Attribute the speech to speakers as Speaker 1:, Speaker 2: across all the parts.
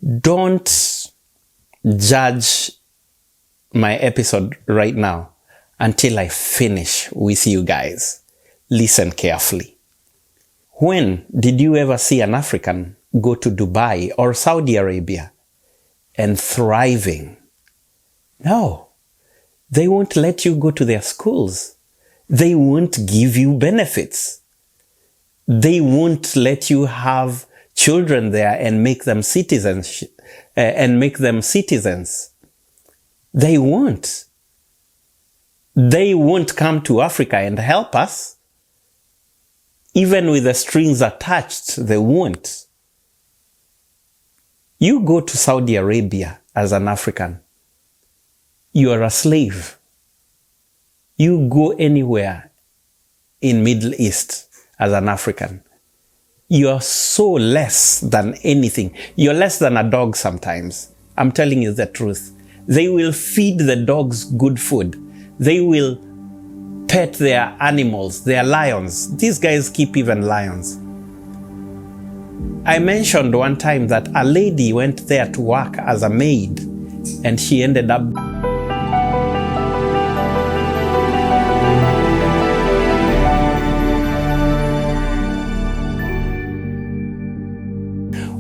Speaker 1: Don't judge my episode right now until I finish with you guys. Listen carefully. When did you ever see an African go to Dubai or Saudi Arabia and thriving? No. They won't let you go to their schools. They won't give you benefits. They won't let you have children there and make them citizens. They won't. They won't come to Africa and help us. Even with the strings attached, they won't. You go to Saudi Arabia as an African, you are a slave. You go anywhere in Middle East as an African, you are so less than anything. You're less than a dog sometimes. I'm telling you the truth. They will feed the dogs good food. They will pet their animals, their lions. These guys keep even lions. I mentioned one time that a lady went there to work as a maid and she ended up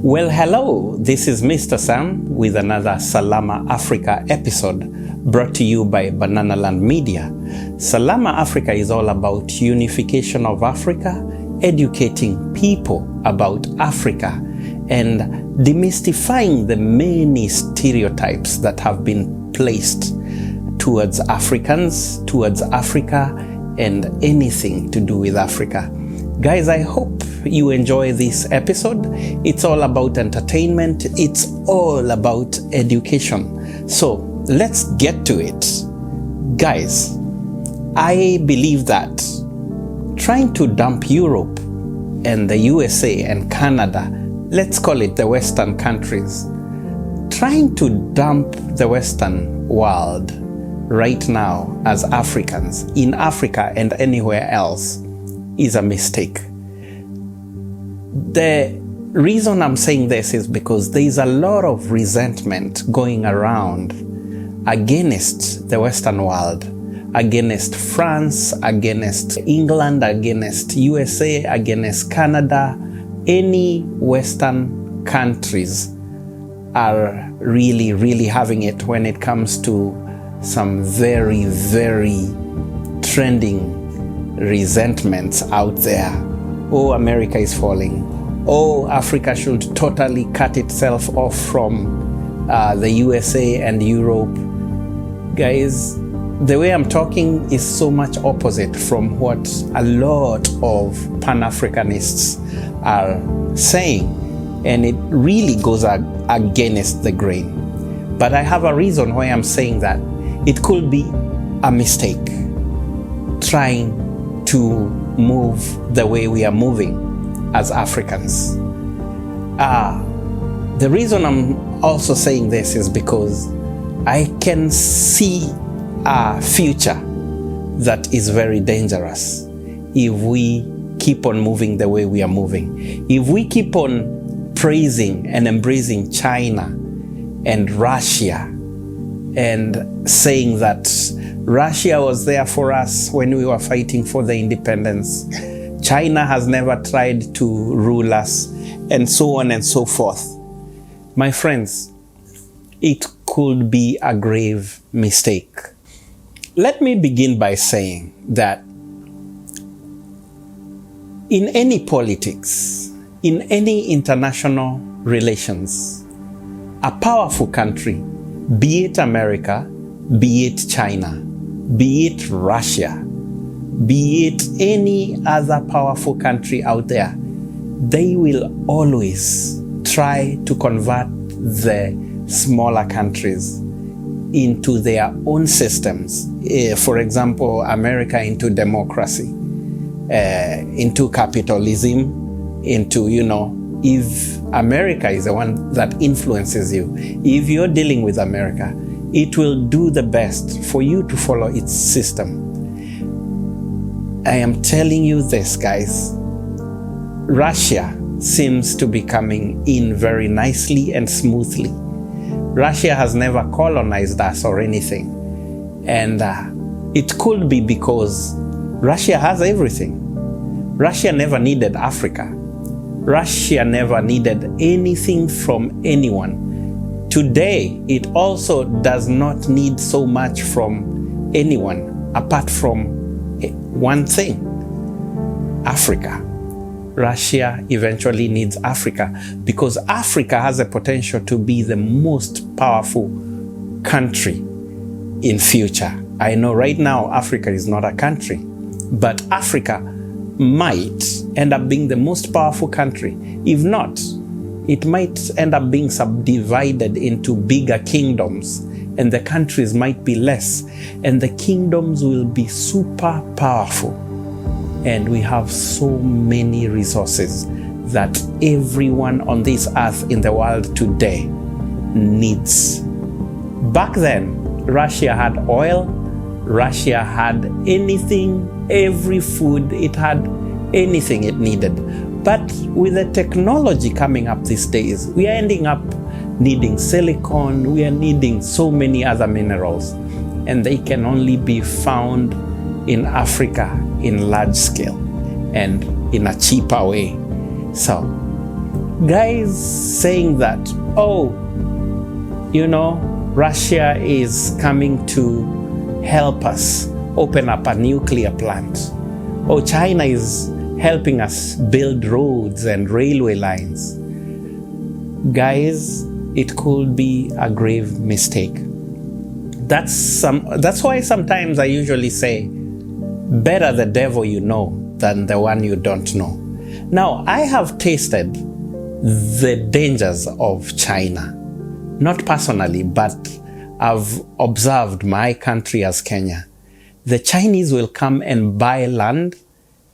Speaker 1: Well, hello, this is Mr. Sam with another Salama Africa episode brought to you by Bananaland Media. Salama Africa is all about unification of Africa, educating people about Africa, and demystifying the many stereotypes that have been placed towards Africans, towards Africa, and anything to do with Africa. Guys, I hope you enjoy this episode. It's all about entertainment. It's all about education. So let's get to it. Guys, I believe that trying to dump Europe and the USA and Canada, let's call it the Western countries, trying to dump the Western world right now as Africans in Africa and anywhere else is a mistake. The reason I'm saying this is because there is a lot of resentment going around against the Western world, against France, against England, against USA, against Canada. Any Western countries are really having it when it comes to some very trending resentments out there. Oh, America is falling. Oh, Africa should totally cut itself off from the USA and Europe. Guys, the way I'm talking is so much opposite from what a lot of Pan Africanists are saying, and it really goes against the grain. But I have a reason why I'm saying that. It could be a mistake trying to move the way we are moving as Africans. The reason I'm also saying this is because I can see a future that is very dangerous if we keep on moving the way we are moving. If we keep on praising and embracing China and Russia and saying that Russia was there for us when we were fighting for the independence, China has never tried to rule us, and so on and so forth. My friends, it could be a grave mistake. Let me begin by saying that in any politics, in any international relations, a powerful country, be it America, be it China, be it Russia, be it any other powerful country out there, they will always try to convert the smaller countries into their own systems. For example, America into democracy, into capitalism, into, if America is the one that influences you, if you're dealing with America, it will do the best for you to follow its system. I am telling you this, guys. Russia seems to be coming in very nicely and smoothly. Russia has never colonized us or anything. And it could be because Russia has everything. Russia never needed Africa. Russia never needed anything from anyone. Today, it also does not need so much from anyone apart from one thing: Africa. Russia eventually needs Africa because Africa has a potential to be the most powerful country in future. I know right now Africa is not a country, but Africa might end up being the most powerful country. If not, it might end up being subdivided into bigger kingdoms, and the countries might be less, and the kingdoms will be super powerful. And we have so many resources that everyone on this earth in the world today needs. Back then, Russia had oil, Russia had anything, every food, it had anything it needed. But with the technology coming up these days, we are ending up needing silicon, we are needing so many other minerals, and they can only be found in Africa in large scale and in a cheaper way. So, guys saying that, oh, you know, Russia is coming to help us open up a nuclear plant. Oh, China is helping us build roads and railway lines. Guys, it could be a grave mistake. That's why sometimes I usually say, better the devil you know than the one you don't know. Now, I have tasted the dangers of China. Not personally, but I've observed my country as Kenya. The Chinese will come and buy land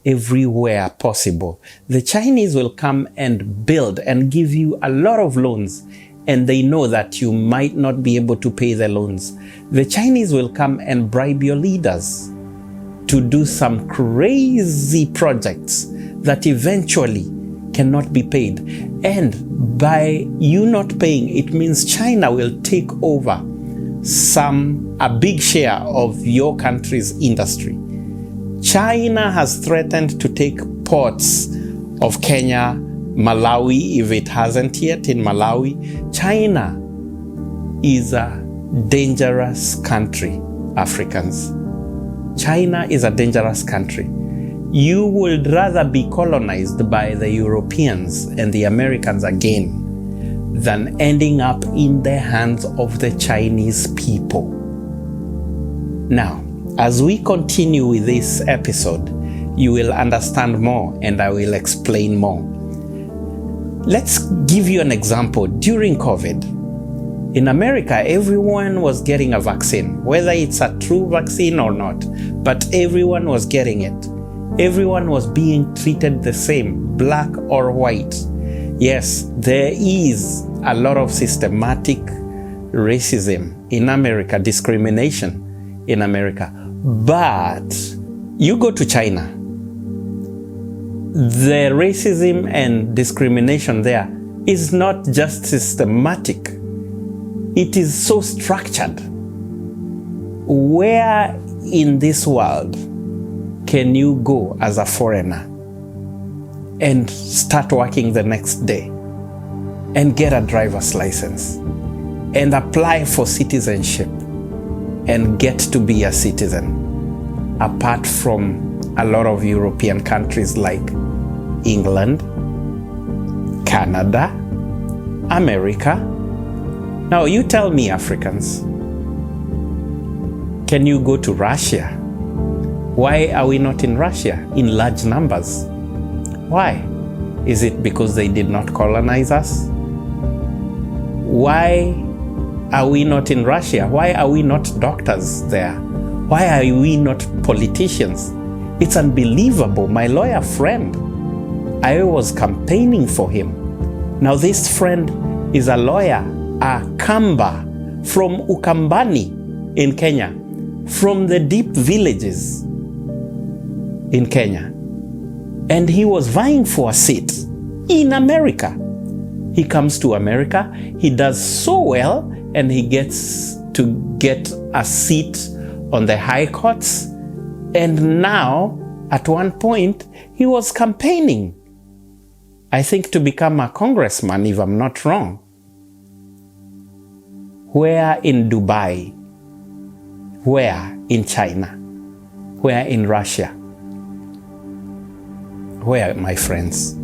Speaker 1: everywhere possible. The Chinese will come and build and give you a lot of loans, and they know that you might not be able to pay the loans. The Chinese will come and bribe your leaders to do some crazy projects that eventually cannot be paid. And by you not paying, it means China will take over a big share of your country's industry. China has threatened to take ports of Kenya, Malawi, if it hasn't yet in Malawi. China is a dangerous country, Africans. China is a dangerous country. You would rather be colonized by the Europeans and the Americans again than ending up in the hands of the Chinese people. Now, as we continue with this episode, you will understand more and I will explain more. Let's give you an example. During COVID, in America, everyone was getting a vaccine, whether it's a true vaccine or not, but everyone was getting it. Everyone was being treated the same, black or white. Yes, there is a lot of systematic racism in America, discrimination in America. But you go to China, the racism and discrimination there is not just systematic. It is so structured. Where in this world can you go as a foreigner and start working the next day and get a driver's license and apply for citizenship and get to be a citizen, apart from a lot of European countries like England, Canada, America? Now you tell me, Africans, can you go to Russia? Why are we not in Russia in large numbers? Why? Is it because they did not colonize us? Why are we not in Russia? Why are we not doctors there? Why are we not politicians? It's unbelievable. My lawyer friend, I was campaigning for him. Now this friend is a lawyer, a Kamba from Ukambani in Kenya, from the deep villages in Kenya. And he was vying for a seat in America. He comes to America, he does so well, and he gets to get a seat on the high courts. And now, at one point, he was campaigning, I think, to become a congressman, if I'm not wrong. Where in Dubai? Where in China? Where in Russia? Where, my friends?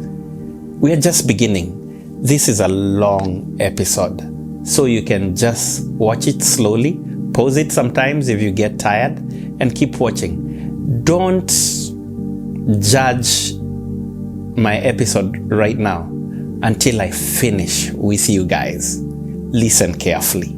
Speaker 1: We are just beginning. This is a long episode, so you can just watch it slowly, pause it sometimes if you get tired, and keep watching. Don't judge my episode right now until I finish with you guys. Listen carefully.